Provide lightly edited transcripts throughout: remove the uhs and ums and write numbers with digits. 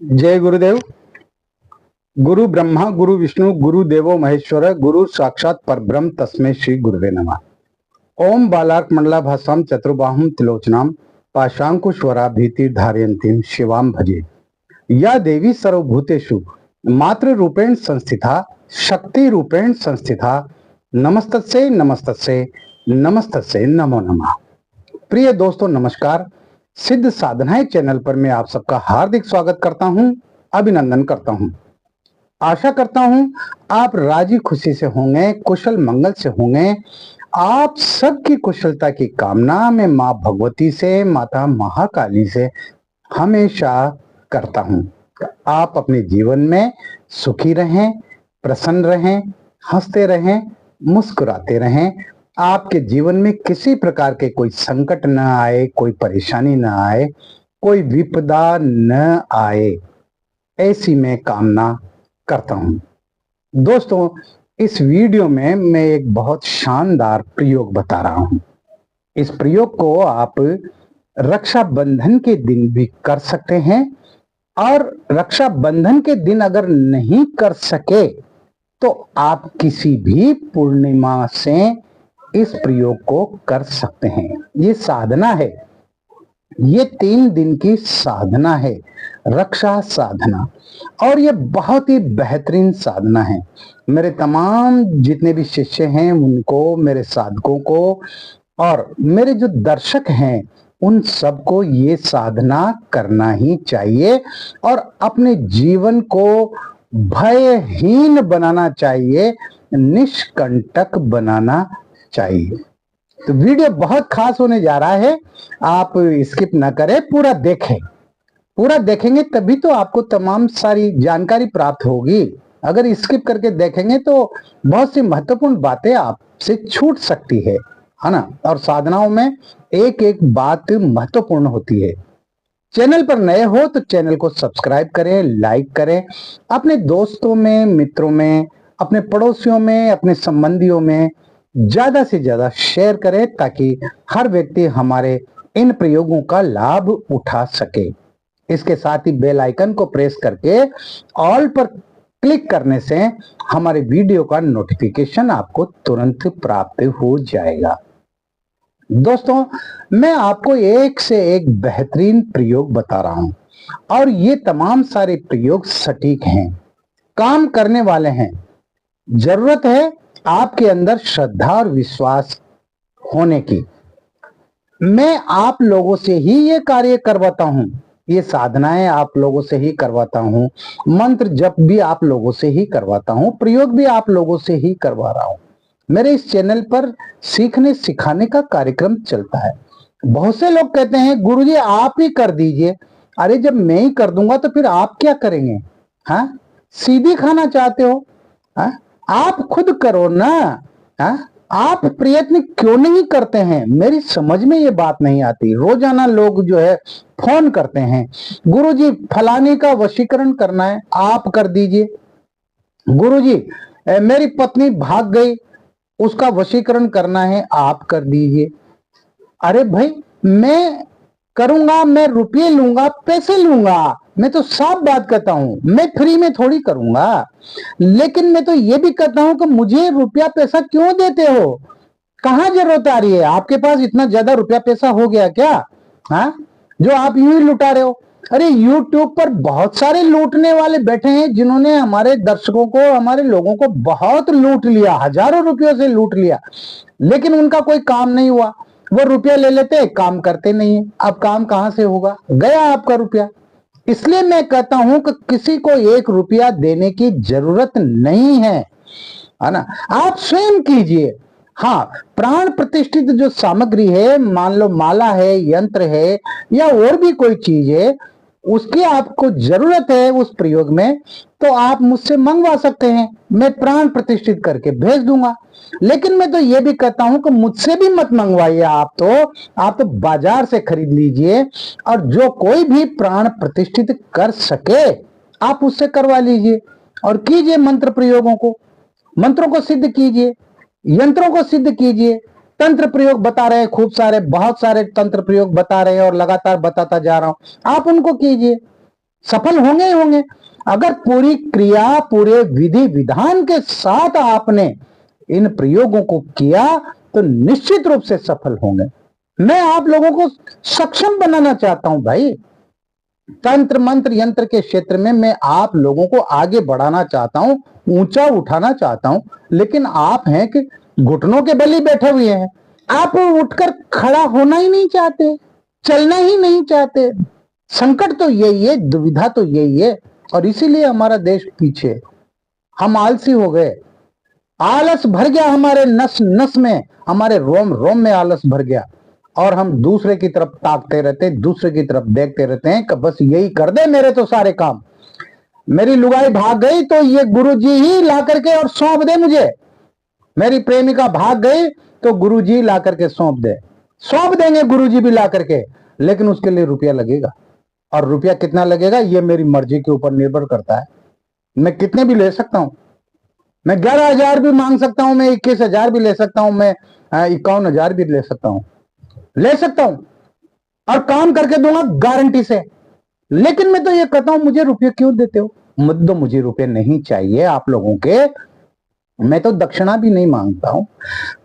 जय गुरुदेव। गुरु ब्रह्मा गुरु विष्णु गुरु देवो महेश्वर गुरु साक्षात परब्रह्म तस्मै श्री गुरुवे नमः। ओम बालार्क मंडलाभासां चतुर्बाहुं त्रिलोचनां पाशांकुशवराभीति धारयन्तीं शिवां भजे। या देवी सर्वभूतेषु मातृ रूपेण संस्थिता शक्ति रूपेण संस्थिता नमस्तस्यै नमस्तस्यै नमस्तस्यै नमो नमः। प्रिय दोस्तों नमस्कार। सिद्ध साधनाएं चैनल पर मैं आप सबका हार्दिक स्वागत करता हूं, अभिनंदन करता हूं। आशा करता हूं आप राजी खुशी से होंगे, कुशल मंगल से होंगे। आप सबकी कुशलता की कामना मैं मां भगवती से, माता महाकाली से हमेशा करता हूं। आप अपने जीवन में सुखी रहें, प्रसन्न रहें, हंसते रहें, मुस्कुराते रहें। आपके जीवन में किसी प्रकार के कोई संकट न आए, कोई परेशानी न आए, कोई विपदा न आए, ऐसी मैं कामना करता हूं। दोस्तों, इस वीडियो में मैं एक बहुत शानदार प्रयोग बता रहा हूं। इस प्रयोग को आप रक्षाबंधन के दिन भी कर सकते हैं, और रक्षाबंधन के दिन अगर नहीं कर सके तो आप किसी भी पूर्णिमा से इस प्रयोग को कर सकते हैं। ये साधना है, ये 3 दिन की साधना है, रक्षा साधना, और ये बहुत ही बेहतरीन साधना है। मेरे तमाम जितने भी शिष्य हैं उनको, मेरे साधकों को और मेरे जो दर्शक हैं उन सबको ये साधना करना ही चाहिए और अपने जीवन को भयहीन बनाना चाहिए, निष्कंटक बनाना चाहिए। तो वीडियो बहुत खास होने जा रहा है, आप स्किप ना करें, पूरा देखें। पूरा देखेंगे तभी तो आपको तमाम सारी जानकारी प्राप्त होगी। अगर स्किप करके देखेंगे तो बहुत सी महत्वपूर्ण बातें आपसे छूट सकती है ना। और साधनाओं में एक एक बात महत्वपूर्ण होती है। चैनल पर नए हो तो चैनल को सब्सक्राइब करें, लाइक करें, अपने दोस्तों में, मित्रों में, अपने पड़ोसियों में, अपने संबंधियों में ज्यादा से ज्यादा शेयर करें ताकि हर व्यक्ति हमारे इन प्रयोगों का लाभ उठा सके। इसके साथ ही बेल आइकन को प्रेस करके ऑल पर क्लिक करने से हमारे वीडियो का नोटिफिकेशन आपको तुरंत प्राप्त हो जाएगा। दोस्तों, मैं आपको एक से एक बेहतरीन प्रयोग बता रहा हूं, और ये तमाम सारे प्रयोग सटीक हैं, काम करने वाले हैं। जरूरत है आपके अंदर श्रद्धा और विश्वास होने की। मैं आप लोगों से ही ये कार्य करवाता हूं, ये साधनाएं आप लोगों से ही करवाता हूं, मंत्र जप भी आप लोगों से ही करवाता हूं, प्रयोग भी आप लोगों से ही करवा रहा हूं। मेरे इस चैनल पर सीखने सिखाने का कार्यक्रम चलता है। बहुत से लोग कहते हैं गुरुजी आप ही कर दीजिए। अरे जब मैं ही कर दूंगा तो फिर आप क्या करेंगे? हाँ, सीधी खाना चाहते हो? हाँ, आप खुद करो ना। हाँ, आप प्रयत्न क्यों नहीं करते हैं? मेरी समझ में ये बात नहीं आती। रोजाना लोग जो है फोन करते हैं, गुरुजी फलाने का वशीकरण करना है, आप कर दीजिए। गुरुजी मेरी पत्नी भाग गई, उसका वशीकरण करना है, आप कर दीजिए। अरे भाई, मैं करूंगा, मैं रुपये लूंगा, पैसे लूंगा। मैं तो साफ बात कहता हूं, मैं फ्री में थोड़ी करूंगा। लेकिन मैं तो ये भी कहता हूं कि मुझे रुपया पैसा क्यों देते हो? कहां जरूरत आ रही है? आपके पास इतना ज्यादा रुपया पैसा हो गया क्या? हाँ, जो आप यूं ही लुटा रहे हो। अरे यूट्यूब पर बहुत सारे लूटने वाले बैठे हैं जिन्होंने हमारे दर्शकों को, हमारे लोगों को बहुत लूट लिया, हजारों रुपयों से लूट लिया, लेकिन उनका कोई काम नहीं हुआ। वो रुपया ले लेते, काम करते नहीं है। अब काम कहां से होगा? गया आपका रुपया। इसलिए मैं कहता हूं कि किसी को 1 रुपया देने की जरूरत नहीं है ना। आप स्वयं कीजिए। हाँ, प्राण प्रतिष्ठित जो सामग्री है, मान लो माला है, यंत्र है, या और भी कोई चीज है, उसकी आपको जरूरत है उस प्रयोग में, तो आप मुझसे मंगवा सकते हैं, मैं प्राण प्रतिष्ठित करके भेज दूंगा। लेकिन मैं तो ये भी कहता हूं कि मुझसे भी मत मंगवाइए, आप तो बाजार से खरीद लीजिए, और जो कोई भी प्राण प्रतिष्ठित कर सके आप उससे करवा लीजिए और कीजिए मंत्र प्रयोगों को, मंत्रों को सिद्ध कीजिए, यंत्रों को सिद्ध कीजिए। तंत्र प्रयोग बता रहे हैं, खूब सारे, बहुत सारे तंत्र प्रयोग बता रहे हैं और लगातार बताता जा रहा हूं, आप उनको कीजिए। सफल होंगे ही होंगे। अगर पूरी क्रिया पूरे विधि विधान के साथ आपने इन प्रयोगों को किया तो निश्चित रूप से सफल होंगे। मैं आप लोगों को सक्षम बनाना चाहता हूं भाई। तंत्र मंत्र यंत्र के क्षेत्र में मैं आप लोगों को आगे बढ़ाना चाहता हूं, ऊंचा उठाना चाहता हूं, लेकिन आप हैं कि घुटनों के बल ही बैठे हुए हैं। आप उठकर खड़ा होना ही नहीं चाहते, चलना ही नहीं चाहते। संकट तो यही है, दुविधा तो यही है, और इसीलिए हमारा देश पीछे। हम आलसी हो गए, आलस भर गया हमारे नस नस में, हमारे रोम रोम में आलस भर गया, और हम दूसरे की तरफ ताकते रहते हैं, दूसरे की तरफ देखते रहते हैं कि बस यही कर दे मेरे तो सारे काम। मेरी लुगाई भाग गई तो ये गुरुजी ही ला करके और सौंप दे मुझे। मेरी प्रेमिका भाग गई तो गुरुजी ला करके सौंप दे। सौंप देंगे गुरुजी भी ला करके, लेकिन उसके लिए रुपया लगेगा, और रुपया कितना लगेगा ये मेरी मर्जी के ऊपर निर्भर करता है। मैं कितने भी ले सकता हूं, मैं 11,000 भी मांग सकता हूं, मैं 21,000 भी ले सकता हूं, मैं 51,000 भी ले सकता हूं, और काम करके दूंगा गारंटी से। लेकिन मैं तो ये कहता हूं मुझे रुपये क्यों देते हो? मुझे रुपये नहीं चाहिए आप लोगों के। मैं तो दक्षिणा भी नहीं मांगता हूं।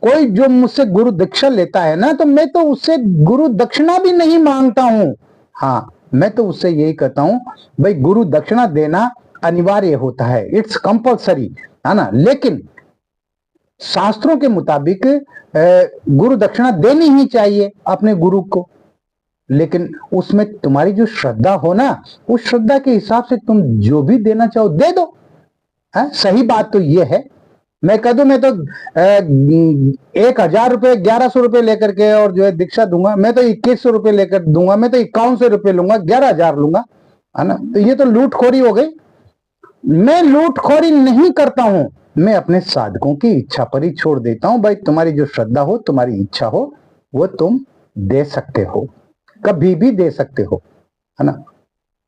कोई जो मुझसे गुरु दीक्षा लेता है ना, तो मैं तो उससे गुरु दक्षिणा भी नहीं मांगता हूं। हाँ, मैं तो उससे यही कहता हूं भाई गुरु दक्षिणा देना अनिवार्य होता है, इट्स कंपल्सरी, है ना। लेकिन शास्त्रों के मुताबिक गुरु दक्षिणा देनी ही चाहिए अपने गुरु को। लेकिन उसमें तुम्हारी जो श्रद्धा हो ना, उस श्रद्धा के हिसाब से तुम जो भी देना चाहो दे दो। सही बात तो ये है। मैं कह दूं मैं तो 1,000 रुपये 1,100 रुपये लेकर के और जो है दीक्षा दूंगा, मैं तो 2,100 रुपये लेकर दूंगा, मैं तो 5100 रुपये लूंगा, 11,000 लूंगा, है ना। तो ये तो लूटखोरी हो गई। मैं लूटखोरी नहीं करता हूं, मैं अपने साधकों की इच्छा पर ही छोड़ देता हूं। भाई तुम्हारी जो श्रद्धा हो, तुम्हारी इच्छा हो, वो तुम दे सकते हो, कभी भी दे सकते हो, है ना।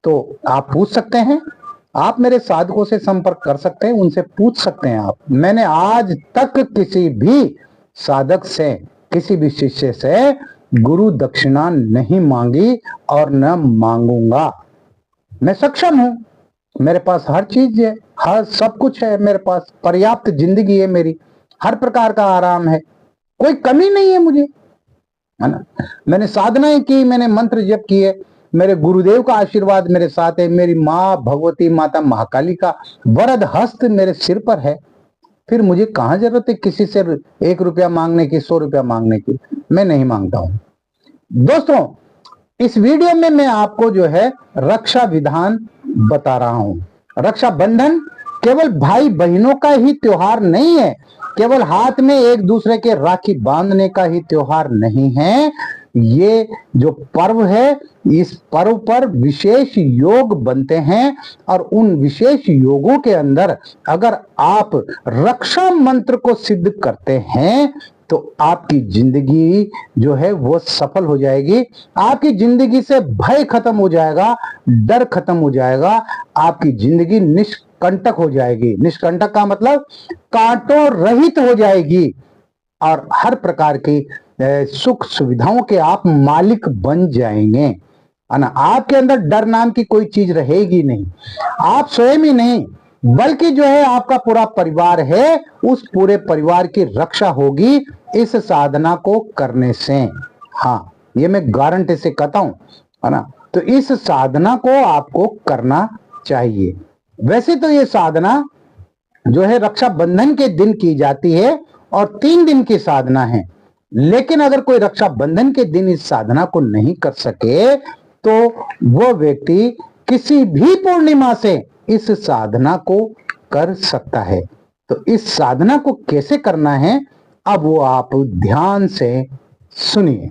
तो आप पूछ सकते हैं, आप मेरे साधकों से संपर्क कर सकते हैं, उनसे पूछ सकते हैं आप। मैंने आज तक किसी भी साधक से, किसी भी शिष्य से गुरु दक्षिणा नहीं मांगी और न मांगूंगा। मैं सक्षम हूं, मेरे पास हर चीज है, हर सब कुछ है मेरे पास, पर्याप्त जिंदगी है मेरी, हर प्रकार का आराम है, कोई कमी नहीं है मुझे, है ना। मैंने साधनाएं की, मैंने मंत्र जप किए, मेरे गुरुदेव का आशीर्वाद मेरे साथ है, मेरी माँ भगवती माता महाकाली का वरद हस्त मेरे सिर पर है। फिर मुझे कहां जरूरत है किसी से 1 रुपया मांगने की, 100 रुपया मांगने की? मैं नहीं मांगता हूं। दोस्तों, इस वीडियो में मैं आपको जो है रक्षा विधान बता रहा हूं। रक्षाबंधन केवल भाई बहनों का ही त्योहार नहीं है, केवल हाथ में एक दूसरे के राखी बांधने का ही त्योहार नहीं है। ये जो पर्व है, इस पर्व पर विशेष योग बनते हैं, और उन विशेष योगों के अंदर अगर आप रक्षा मंत्र को सिद्ध करते हैं तो आपकी जिंदगी जो है वो सफल हो जाएगी। आपकी जिंदगी से भय खत्म हो जाएगा, डर खत्म हो जाएगा, आपकी जिंदगी निष्कंटक हो जाएगी। निष्कंटक का मतलब कांटों रहित हो जाएगी, और हर प्रकार की सुख सुविधाओं के आप मालिक बन जाएंगे, है ना। आपके अंदर डर नाम की कोई चीज रहेगी नहीं। आप स्वयं ही नहीं, बल्कि जो है आपका पूरा परिवार है, उस पूरे परिवार की रक्षा होगी इस साधना को करने से। हाँ, ये मैं गारंटी से कहता हूं, है ना। तो इस साधना को आपको करना चाहिए। वैसे तो ये साधना जो है रक्षाबंधन के दिन की जाती है, और 3 दिन की साधना है। लेकिन अगर कोई रक्षाबंधन के दिन इस साधना को नहीं कर सके तो वो व्यक्ति किसी भी पूर्णिमा से इस साधना को कर सकता है। तो इस साधना को कैसे करना है, अब वो आप ध्यान से सुनिए।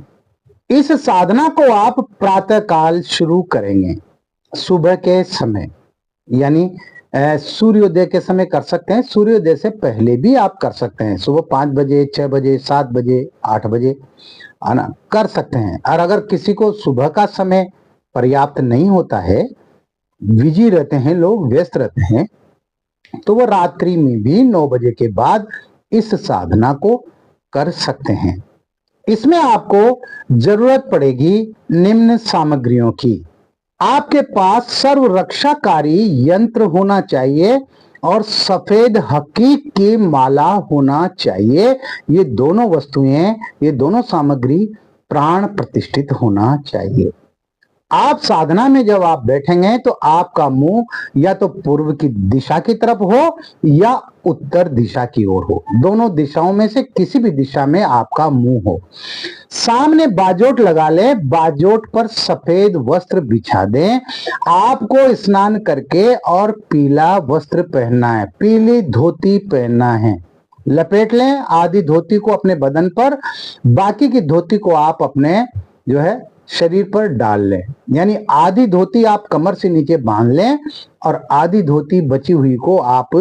इस साधना को आप प्रातः काल शुरू करेंगे, सुबह के समय, यानी सूर्योदय के समय कर सकते हैं। सूर्योदय से पहले भी आप कर सकते हैं, सुबह 5 बजे, 6 बजे, 7 बजे, 8 बजे, है ना, कर सकते हैं। और अगर किसी को सुबह का समय पर्याप्त नहीं होता है, बिजी रहते हैं लोग, व्यस्त रहते हैं, तो वो रात्रि में भी 9 बजे के बाद इस साधना को कर सकते हैं। इसमें आपको जरूरत पड़ेगी निम्न सामग्रियों की। आपके पास सर्व रक्षाकारी यंत्र होना चाहिए और सफेद हकीक की माला होना चाहिए। ये दोनों वस्तुएं, ये दोनों सामग्री प्राण प्रतिष्ठित होना चाहिए। आप साधना में जब आप बैठेंगे तो आपका मुंह या तो पूर्व की दिशा की तरफ हो या उत्तर दिशा की ओर हो, दोनों दिशाओं में से किसी भी दिशा में आपका मुंह हो। सामने बाजोट लगा ले, बाजोट पर सफेद वस्त्र बिछा दें। आपको स्नान करके और पीला वस्त्र पहनना है, पीली धोती पहनना है। लपेट लें आधी धोती को अपने बदन पर, बाकी की धोती को आप अपने जो है शरीर पर डाल लें, यानी आधी धोती आप कमर से नीचे बांध लें और आधी धोती बची हुई को आप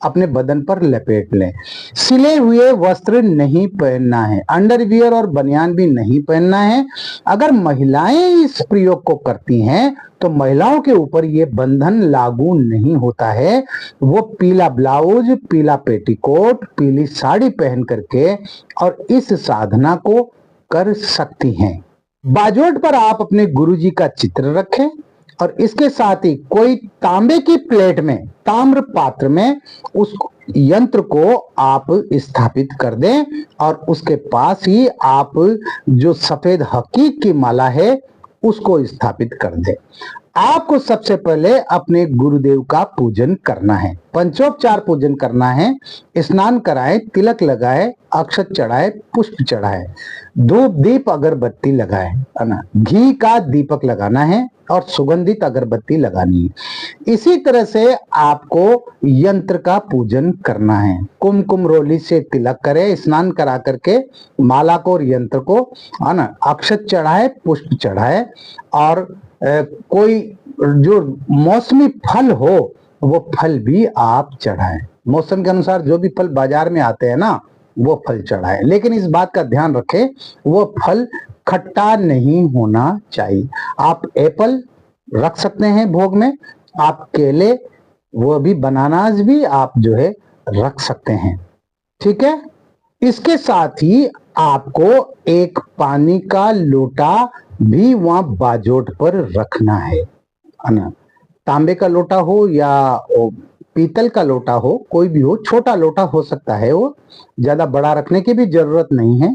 अपने बदन पर लपेट लें। सिले हुए वस्त्र नहीं पहनना है, अंडरवियर और बनियान भी नहीं पहनना है। अगर महिलाएं इस प्रयोग को करती हैं तो महिलाओं के ऊपर ये बंधन लागू नहीं होता है। वो पीला ब्लाउज, पीला पेटीकोट, पीली साड़ी पहन करके और इस साधना को कर सकती हैं। बाजोट पर आप अपने गुरुजी का चित्र रखें और इसके साथ ही कोई तांबे की प्लेट में, ताम्र पात्र में उस यंत्र को आप स्थापित कर दें और उसके पास ही आप जो सफेद हकीक की माला है उसको स्थापित कर दें। आपको सबसे पहले अपने गुरुदेव का पूजन करना है, पंचोपचार पूजन करना है। स्नान कराएं, तिलक लगाए, अक्षत चढ़ाए, पुष्प चढ़ाए, धूप दीप अगरबत्ती लगाए, है ना, घी का दीपक लगाना है और सुगंधित अगरबत्ती लगानी है। इसी तरह से आपको यंत्र का पूजन करना है। कुमकुम रोली से तिलक करे, स्नान करा करके माला को और यंत्र को, है ना, अक्षत चढ़ाए, पुष्प चढ़ाए और कोई जो मौसमी फल हो वो फल भी आप चढ़ाएं। मौसम के अनुसार जो भी फल बाजार में आते हैं ना वो फल चढ़ाएं, लेकिन इस बात का ध्यान रखें वो फल खट्टा नहीं होना चाहिए। आप एप्पल रख सकते हैं भोग में, आप केले, वो भी बनानास भी आप जो है रख सकते हैं, ठीक है। इसके साथ ही आपको एक पानी का लोटा भी वहां बाजोट पर रखना है ना। तांबे का लोटा हो या पीतल का लोटा हो, कोई भी हो, छोटा लोटा हो सकता है, वो ज्यादा बड़ा रखने की भी जरूरत नहीं है।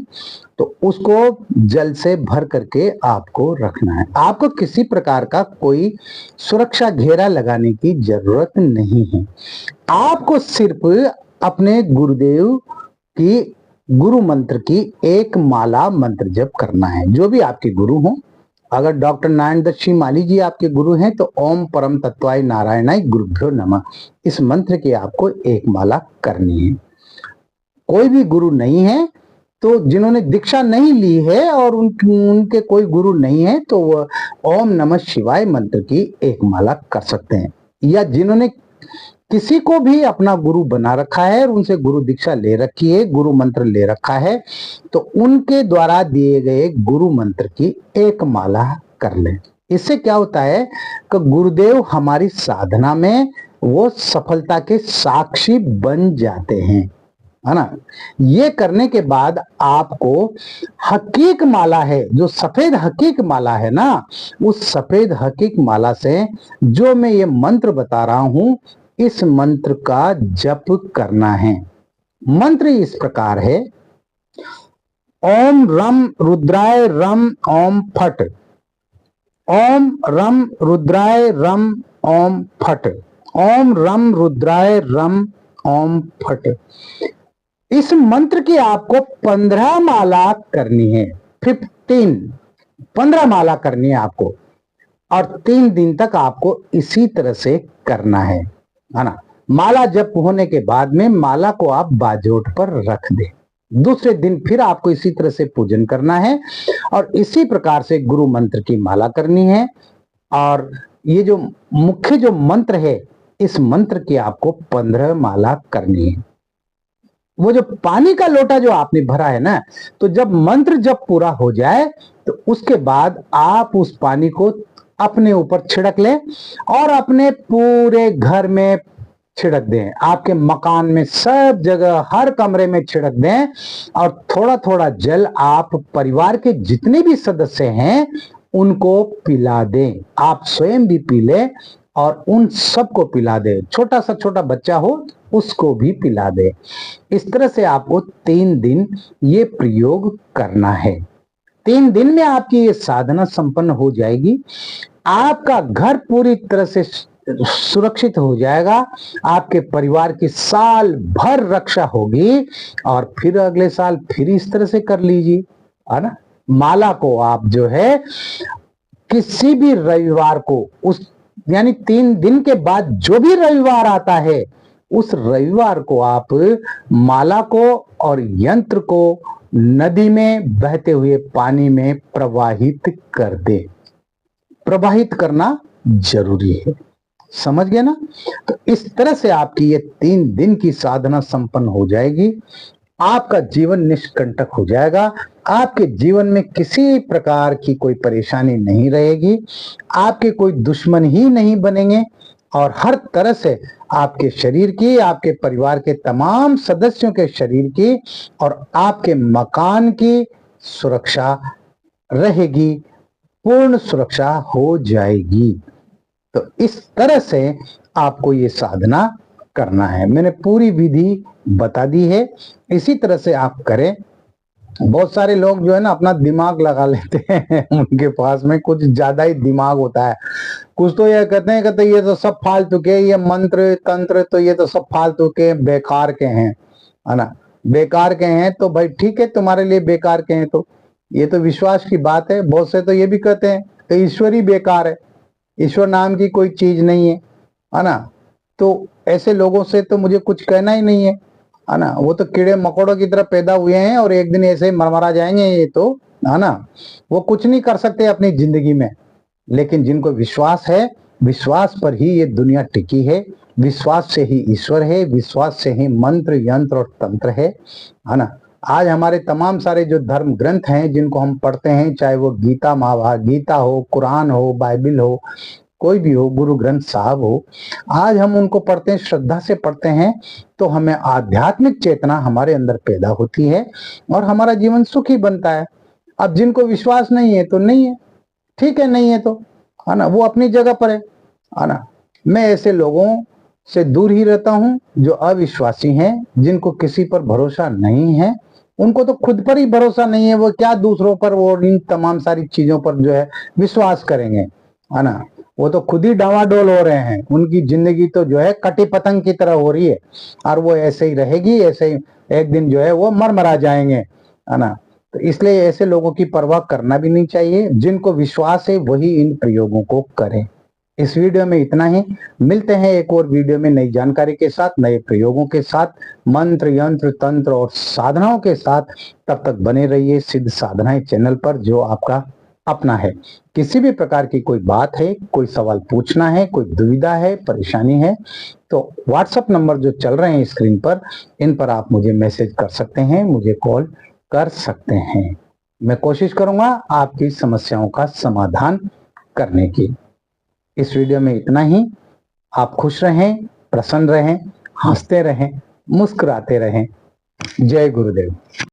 तो उसको जल से भर करके आपको रखना है। आपको किसी प्रकार का कोई सुरक्षा घेरा लगाने की जरूरत नहीं है। आपको सिर्फ अपने गुरुदेव की गुरु मंत्र की एक माला मंत्र जप करना है, जो भी आपके गुरु हो। अगर डॉक्टर नारायण दत्त श्री माली जी आपके गुरु हैं तो ओम परम तत्वाय नारायणाय गुरुभ्यो नमः, इस मंत्र की आपको एक माला करनी है। कोई भी गुरु नहीं है तो जिन्होंने दीक्षा नहीं ली है और उनके कोई गुरु नहीं है तो वह ओम नमः शिवाय मंत्र की एक माला कर सकते हैं। या जिन्होंने किसी को भी अपना गुरु बना रखा है और उनसे गुरु दीक्षा ले रखी है, गुरु मंत्र ले रखा है, तो उनके द्वारा दिए गए गुरु मंत्र की एक माला कर लें। इससे क्या होता है कि गुरुदेव हमारी साधना में वो सफलता के साक्षी बन जाते हैं, है ना। ये करने के बाद आपको हकीक माला है, जो सफेद हकीक माला है ना, उस सफेद हकीक माला से जो मैं ये मंत्र बता रहा हूं इस मंत्र का जप करना है। मंत्र इस प्रकार है, ओम रम रुद्राय रम ओम फट, ओम रम रुद्राय रम ओम फट, ओम रम रुद्राय रम ओम फट। इस मंत्र की आपको 15 माला करनी है, 15 माला करनी है आपको, और 3 दिन तक आपको इसी तरह से करना है ना। माला जप होने के बाद में माला को आप बाजोट पर रख दें। दूसरे दिन फिर आपको इसी तरह से पूजन करना है और इसी प्रकार से गुरु मंत्र की माला करनी है। और ये जो मुख्य जो मंत्र है, इस मंत्र की आपको 15 माला करनी है। वो जो पानी का लोटा जो आपने भरा है ना, तो जब मंत्र जब पूरा हो जाए तो उसके बाद आप उस पानी को अपने ऊपर छिड़क लें और अपने पूरे घर में छिड़क दें, आपके मकान में सब जगह हर कमरे में छिड़क दें। और थोड़ा थोड़ा जल आप परिवार के जितने भी सदस्य हैं उनको पिला दें। आप स्वयं भी पी लें और उन सबको पिला दें। छोटा सा छोटा बच्चा हो उसको भी पिला दे। इस तरह से आपको 3 दिन ये प्रयोग करना है। 3 दिन में आपकी ये साधना संपन्न हो जाएगी। आपका घर पूरी तरह से सुरक्षित हो जाएगा। आपके परिवार की साल भर रक्षा होगी और फिर अगले साल फिर इस तरह से कर लीजिए, है ना। माला को आप जो है किसी भी रविवार को, उस यानी 3 दिन के बाद जो भी रविवार आता है उस रविवार को आप माला को और यंत्र को नदी में बहते हुए पानी में प्रवाहित कर दे। प्रवाहित करना जरूरी है, समझ गए ना। तो इस तरह से आपकी ये 3 दिन की साधना संपन्न हो जाएगी। आपका जीवन निष्कंटक हो जाएगा। आपके जीवन में किसी प्रकार की कोई परेशानी नहीं रहेगी। आपके कोई दुश्मन ही नहीं बनेंगे और हर तरह से आपके शरीर की, आपके परिवार के तमाम सदस्यों के शरीर की और आपके मकान की सुरक्षा रहेगी, पूर्ण सुरक्षा हो जाएगी। तो इस तरह से आपको ये साधना करना है। मैंने पूरी विधि बता दी है, इसी तरह से आप करें। बहुत सारे लोग जो है ना अपना दिमाग लगा लेते हैं, उनके पास में कुछ ज्यादा ही दिमाग होता है। कुछ तो ये कहते हैं कि ये तो सब फालतू के, ये मंत्र तंत्र तो ये तो सब फालतू के बेकार के हैं, है ना। बेकार के हैं तो भाई ठीक है, तुम्हारे लिए बेकार के हैं तो ये तो विश्वास की बात है। बहुत से तो ये भी कहते हैं कि ईश्वर ही बेकार है, ईश्वर नाम की कोई चीज नहीं है ना। तो ऐसे लोगों से तो मुझे कुछ कहना ही नहीं है ना। वो तो कीड़े मकोड़ों की तरह पैदा हुए हैं और एक दिन ऐसे ही मरमरा जाएंगे, ये तो, है ना। वो कुछ नहीं कर सकते अपनी जिंदगी में। लेकिन जिनको विश्वास है, विश्वास पर ही ये दुनिया टिकी है, विश्वास से ही ईश्वर है, विश्वास से ही मंत्र यंत्र और तंत्र है ना। आज हमारे तमाम सारे जो धर्म ग्रंथ हैं जिनको हम पढ़ते हैं, चाहे वो गीता महाभारत, गीता हो, कुरान हो, बाइबल हो, कोई भी हो, गुरु ग्रंथ साहब हो, आज हम उनको पढ़ते हैं, श्रद्धा से पढ़ते हैं, तो हमें आध्यात्मिक चेतना हमारे अंदर पैदा होती है और हमारा जीवन सुखी बनता है। अब जिनको विश्वास नहीं है तो नहीं है, ठीक है, नहीं है तो, है ना, वो अपनी जगह पर है ना। मैं ऐसे लोगों से दूर ही रहता हूं जो अविश्वासी हैं, जिनको किसी पर भरोसा नहीं है। उनको तो खुद पर ही भरोसा नहीं है, वो क्या दूसरों पर, वो इन तमाम सारी चीजों पर जो है विश्वास करेंगे, है ना। वो तो खुद ही डावाडोल हो रहे हैं। उनकी जिंदगी तो जो है कटी पतंग की तरह हो रही है और वो ऐसे ही रहेगी, ऐसे ही एक दिन जो है वो मरा जाएंगे, है ना। तो इसलिए ऐसे लोगों की परवाह करना भी नहीं चाहिए। जिनको विश्वास है वही इन प्रयोगों को करें। इस वीडियो में इतना ही। मिलते हैं एक और वीडियो में नई जानकारी के साथ, नए प्रयोगों के साथ, मंत्र यंत्र तंत्र और साधनाओं के साथ। तब तक बने रहिए सिद्ध साधनाएं चैनल पर, जो आपका अपना है। किसी भी प्रकार की कोई बात है, कोई सवाल पूछना है, कोई दुविधा है, परेशानी है, तो व्हाट्सएप नंबर जो चल रहे हैं स्क्रीन पर, इन पर आप मुझे मैसेज कर सकते हैं, मुझे कॉल कर सकते हैं। मैं कोशिश करूंगा आपकी समस्याओं का समाधान करने की। इस वीडियो में इतना ही। आप खुश रहें, प्रसन्न रहें, हंसते रहें, मुस्कुराते रहें। जय गुरुदेव।